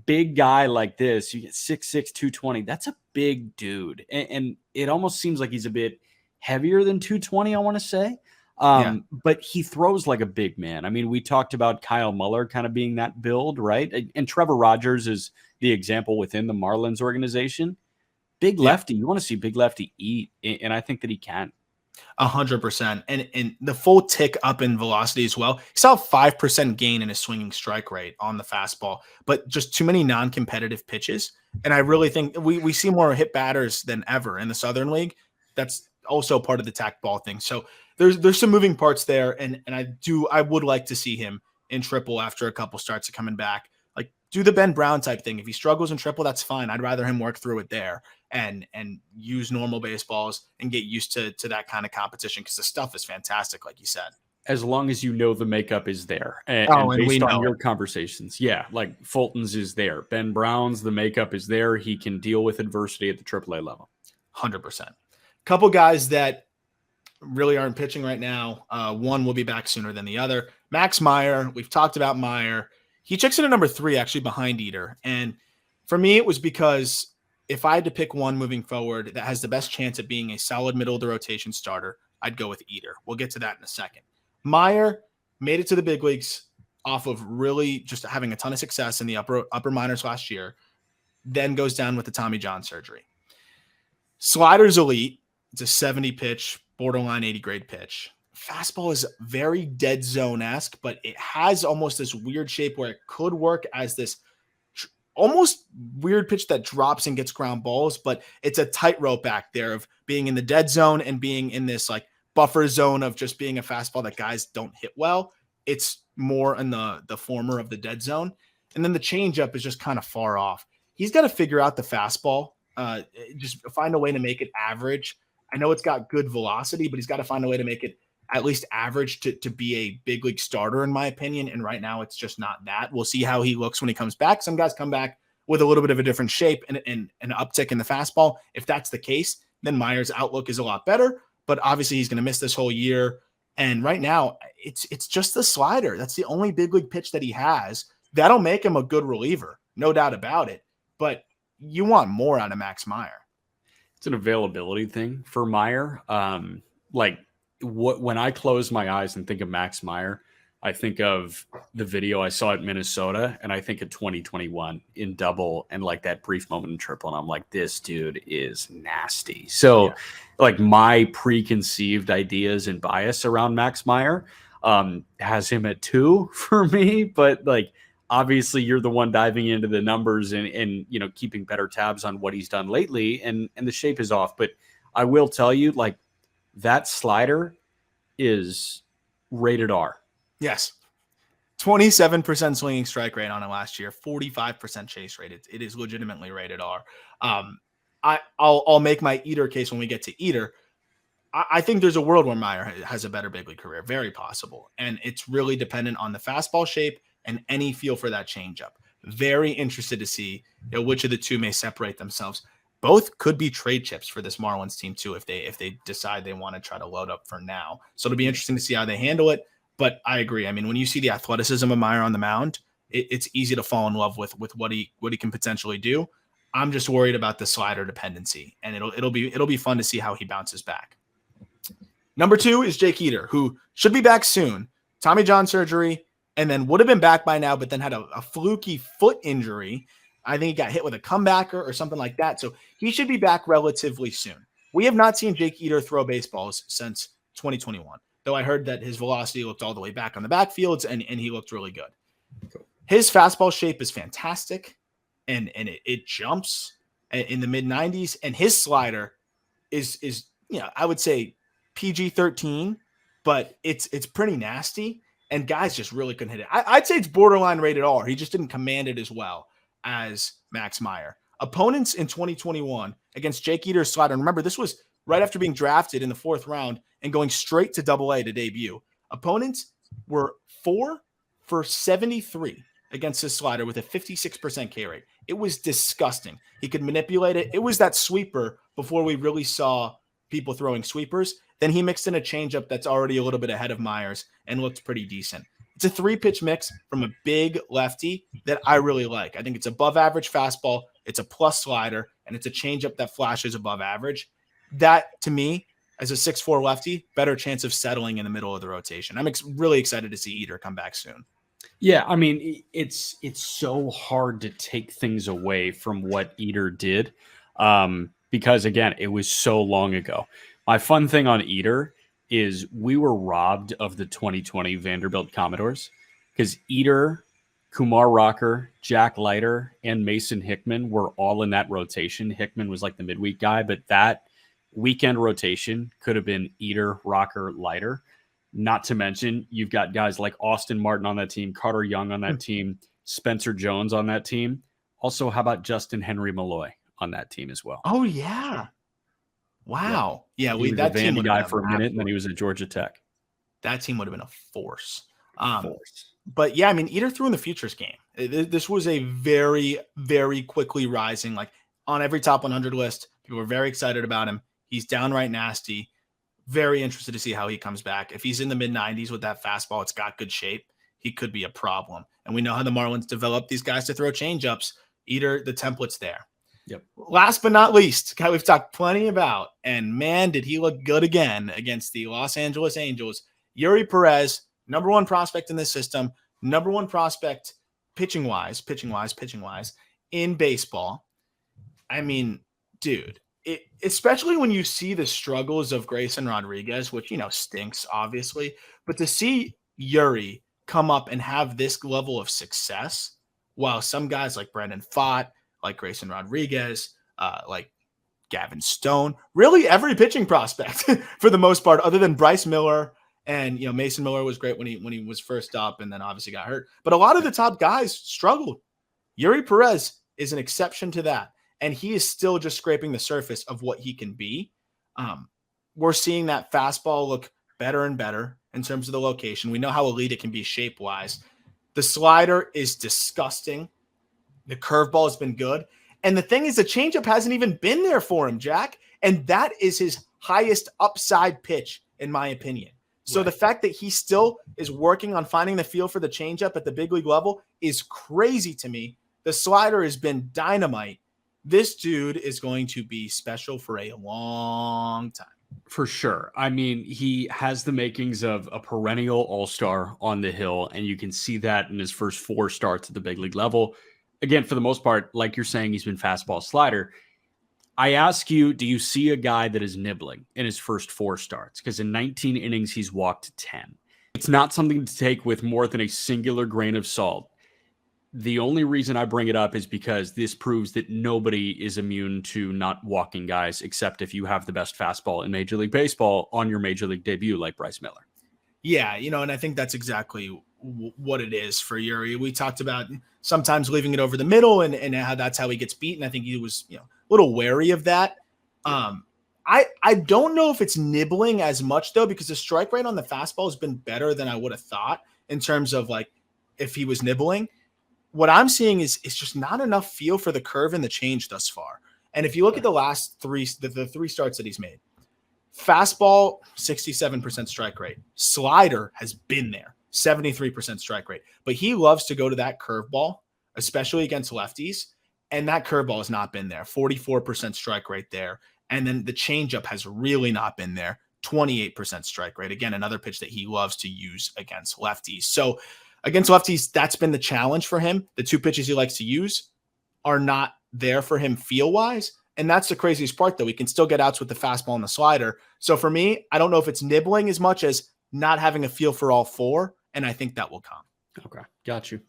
big guy like this, you get 6'6", 220. That's a big dude. And it almost seems like he's a bit heavier than 220, I want to say. But he throws like a big man. I mean, we talked about Kyle Muller kind of being that build, right? And Trevor Rogers is the example within the Marlins organization. Big lefty. You want to see big lefty eat, and I think that he can. 100%. And the full tick up in velocity as well. He saw a 5% gain in his swinging strike rate on the fastball, but just too many non-competitive pitches. And I really think we see more hit batters than ever in the Southern League. That's also part of the tack ball thing. So there's some moving parts there. And I would like to see him in triple after a couple starts of coming back. Like, do the Ben Brown type thing. If he struggles in triple, that's fine. I'd rather him work through it there and use normal baseballs and get used to that kind of competition, because the stuff is fantastic, like you said. As long as you know the makeup is there. And and we based on know your conversations, yeah, like Fulton's is there. Ben Brown's, the makeup is there. He can deal with adversity at the AAA level. 100%. Couple guys that really aren't pitching right now. One will be back sooner than the other. Max Meyer, we've talked about Meyer. He checks in at number 3, actually behind Eater. And for me, it was because if I had to pick one moving forward that has the best chance at being a solid middle of the rotation starter, I'd go with Eater. We'll get to that in a second. Meyer made it to the big leagues off of really just having a ton of success in the upper minors last year, then goes down with the Tommy John surgery. Slider's elite. It's a 70 pitch, borderline 80 grade pitch. Fastball is very dead zone-esque, but it has almost this weird shape where it could work as this almost weird pitch that drops and gets ground balls, but it's a tightrope back there of being in the dead zone and being in this like buffer zone of just being a fastball that guys don't hit well. It's more in the former of the dead zone. And then the changeup is just kind of far off. He's got to figure out the fastball, just find a way to make it average. I know it's got good velocity, but he's got to find a way to make it at least average to be a big league starter, in my opinion. And right now it's just not that. We'll see how he looks when he comes back. Some guys come back with a little bit of a different shape and an uptick in the fastball. If that's the case, then Meyer's outlook is a lot better, but obviously he's going to miss this whole year. And right now it's just the slider. That's the only big league pitch that he has. That'll make him a good reliever, no doubt about it. But you want more out of Max Meyer. It's an availability thing for Meyer. When I close my eyes and think of Max Meyer, I think of the video I saw at Minnesota, and I think of 2021 in double and like that brief moment in triple. And I'm like, this dude is nasty. So like my preconceived ideas and bias around Max Meyer has him at 2 for me. But like, obviously you're the one diving into the numbers and you know, keeping better tabs on what he's done lately. And the shape is off. But I will tell you, like, that slider is rated R. Yes. 27% swinging strike rate on it last year, 45% chase rate. It is legitimately rated R. I'll make my Eater case when we get to Eater. I think there's a world where Meyer has a better big league career. Very possible. And it's really dependent on the fastball shape and any feel for that changeup. Very interested to see which of the two may separate themselves. Both could be trade chips for this Marlins team too, if they decide they want to try to load up for now. So it'll be interesting to see how they handle it. But I agree. I mean, when you see the athleticism of Meyer on the mound, it's easy to fall in love with what he can potentially do. I'm just worried about the slider dependency, and it'll be fun to see how he bounces back. Number 2 is Jake Eater, who should be back soon. Tommy John surgery, and then would have been back by now, but then had a fluky foot injury. I think he got hit with a comebacker or something like that. So he should be back relatively soon. We have not seen Jake Eater throw baseballs since 2021, though I heard that his velocity looked all the way back on the backfields and he looked really good. His fastball shape is fantastic, and it jumps in the mid-90s, and his slider is I would say PG-13, but it's pretty nasty, and guys just really couldn't hit it. I'd say it's borderline rated R. He just didn't command it as well as Max Meyer. Opponents in 2021 against Jake Eater's slider. And remember, this was right after being drafted in the 4th round and going straight to Double-A to debut. Opponents were 4 for 73 against his slider with a 56% K rate. It was disgusting. He could manipulate it. It was that sweeper before we really saw people throwing sweepers. Then he mixed in a changeup that's already a little bit ahead of Myers and looked pretty decent. It's a 3-pitch mix from a big lefty that I really like. I think it's above average fastball, it's a plus slider, and it's a changeup that flashes above average. That, to me, as a 6'4 lefty, better chance of settling in the middle of the rotation. I'm really excited to see Eater come back soon. Yeah, I mean, it's so hard to take things away from what Eater did because, again, it was so long ago. My fun thing on Eater is we were robbed of the 2020 Vanderbilt Commodores because Eater, Kumar Rocker, Jack Leiter, and Mason Hickman were all in that rotation. Hickman was like the midweek guy, but that weekend rotation could have been Eater, Rocker, Leiter. Not to mention, you've got guys like Austin Martin on that team, Carter Young on that team, Spencer Jones on that team. Also, how about Justin Henry Malloy on that team as well? Oh yeah. Yep. Wow. Yeah, He was a that team Vandy would have guy been for a minute, and then he absolute. was at Georgia Tech. That team would have been a force. Force. But yeah, I mean, Eater threw in the futures game. This was a very, very quickly rising, like on every top 100 list. People were very excited about him. He's downright nasty. Very interested to see how he comes back. If he's in the mid 90s with that fastball, it's got good shape. He could be a problem. And we know how the Marlins develop these guys to throw changeups. Eater, the template's there. Yep. Last but not least, guy we've talked plenty about, and man, did he look good again against the Los Angeles Angels. Yuri Perez, number one prospect in this system, number one prospect pitching wise in baseball. I mean, dude, especially when you see the struggles of Grayson Rodriguez, which, stinks, obviously, but to see Yuri come up and have this level of success, while some guys like Brandon Pfaadt, like Grayson Rodriguez, like Gavin Stone, really every pitching prospect for the most part, other than Bryce Miller. And Mason Miller was great when he was first up, and then obviously got hurt. But a lot of the top guys struggled. Yuri Perez is an exception to that, and he is still just scraping the surface of what he can be. We're seeing that fastball look better and better in terms of the location. We know how elite it can be shape-wise. The slider is disgusting. The curveball has been good. And the thing is, the changeup hasn't even been there for him, Jack. And that is his highest upside pitch, in my opinion. So the fact that he still is working on finding the feel for the changeup at the big league level is crazy to me. The slider has been dynamite. This dude is going to be special for a long time. For sure. I mean, he has the makings of a perennial all-star on the hill, and you can see that in his first 4 starts at the big league level. Again, for the most part, like you're saying, he's been fastball slider. I ask you, do you see a guy that is nibbling in his first 4 starts? Because in 19 innings, he's walked 10. It's not something to take with more than a singular grain of salt. The only reason I bring it up is because this proves that nobody is immune to not walking guys, except if you have the best fastball in Major League Baseball on your Major League debut, like Bryce Miller. Yeah, and I think that's exactly what it is for Yuri. We talked about sometimes leaving it over the middle and how that's how he gets beaten. I think he was, a little wary of that. I don't know if it's nibbling as much though, because the strike rate on the fastball has been better than I would have thought in terms of like if he was nibbling. What I'm seeing is it's just not enough feel for the curve and the change thus far. And if you look at the last 3, the 3 starts that he's made, fastball, 67% strike rate. Slider has been there, 73% strike rate. But he loves to go to that curveball, especially against lefties. And that curveball has not been there, 44% strike rate there. And then the changeup has really not been there, 28% strike rate. Again, another pitch that he loves to use against lefties. So against lefties, that's been the challenge for him. The 2 pitches he likes to use are not there for him feel-wise. And that's the craziest part, though. He can still get outs with the fastball and the slider. So for me, I don't know if it's nibbling as much as not having a feel for all 4, and I think that will come. Okay, got you.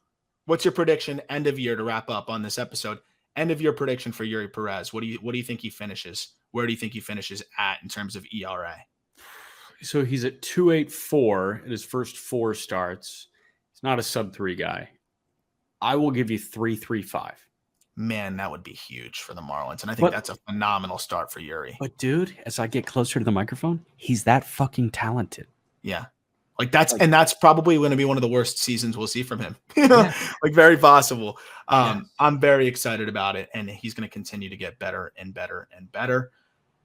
What's your prediction end of year to wrap up on this episode? End of year prediction for Yuri Perez. What do you think he finishes? Where do you think he finishes at in terms of ERA? So he's at 2.84 in his first 4 starts. He's not a sub-3 guy. I will give you 3.35. Man, that would be huge for the Marlins. And I think that's a phenomenal start for Yuri. But dude, as I get closer to the microphone, he's that fucking talented. Yeah. And that's probably going to be one of the worst seasons we'll see from him. Like very possible. I'm very excited about it. And he's going to continue to get better and better and better.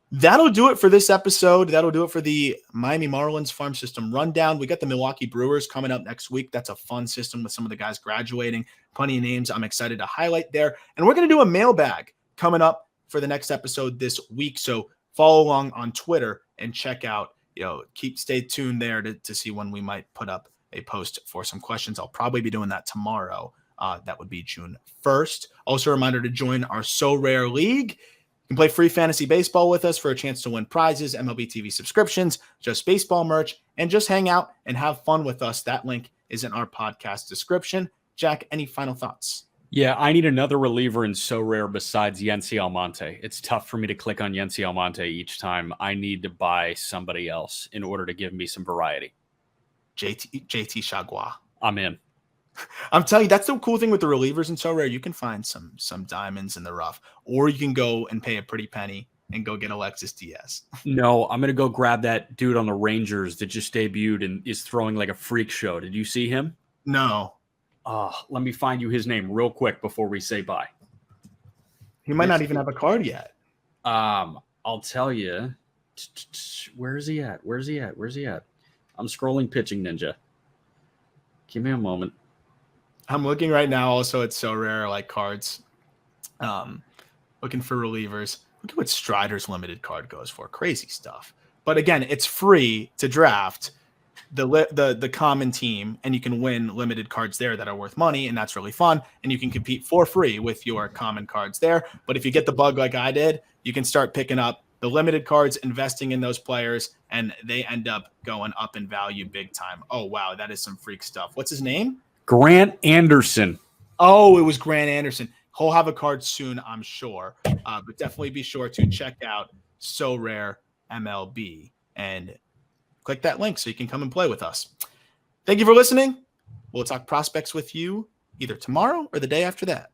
That'll do it for this episode. That'll do it for the Miami Marlins farm system rundown. We got the Milwaukee Brewers coming up next week. That's a fun system with some of the guys graduating. Plenty of names I'm excited to highlight there. And we're going to do a mailbag coming up for the next episode this week. So follow along on Twitter and check out, stay tuned there to see when we might put up a post for some questions. I'll probably be doing that tomorrow. That would be June 1st. Also a reminder to join our So Rare League. You can play free fantasy baseball with us for a chance to win prizes, MLB TV subscriptions, just baseball merch, and just hang out and have fun with us. That link is in our podcast description. Jack, any final thoughts? Yeah, I need another reliever in So Rare besides Yency Almonte. It's tough for me to click on Yency Almonte each time. I need to buy somebody else in order to give me some variety. JT Chagua. I'm in. I'm telling you, that's the cool thing with the relievers and So Rare. You can find some diamonds in the rough, or you can go and pay a pretty penny and go get Alexis Diaz. No, I'm going to go grab that dude on the Rangers that just debuted and is throwing like a freak show. Did you see him? No, Let me find you his name real quick before we say bye. he might not even have a card yet. I'll tell you. Where is he at? Where's he at? Where's he at? I'm scrolling Pitching Ninja. Give me a moment. I'm looking right now also at So Rare like cards. Looking for relievers. Look at what Strider's limited card goes for. Crazy stuff. But again, it's free to draft the common team, and you can win limited cards there that are worth money, and that's really fun. And you can compete for free with your common cards there. But if you get the bug like I did, you can start picking up the limited cards, investing in those players, and they end up going up in value big time. Oh, wow, that is some freak stuff. What's his name? Grant Anderson. Oh, it was Grant Anderson. He'll have a card soon, I'm sure. But definitely be sure to check out So Rare MLB and click that link so you can come and play with us. Thank you for listening. We'll talk prospects with you either tomorrow or the day after that.